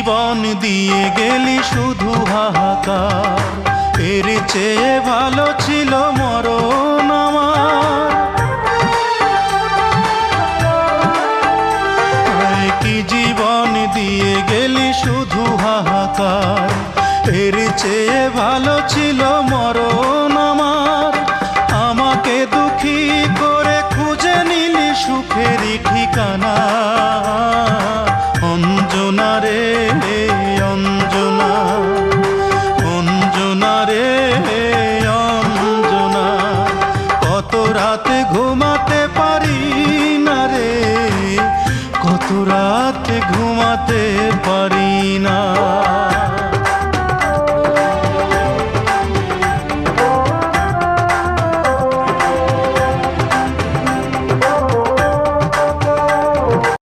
জীবন দিয়ে গেলি শুধু হাহাকার, এর চেয়ে ভালো ছিল মরণ আমার। কি জীবন দিয়ে গেলি শুধু হাহাকার, এর চেয়ে ভালো ছিল মরণ আমার। আমাকে দুঃখী করে খুঁজে নিলি সুখেরই ঠিকানা।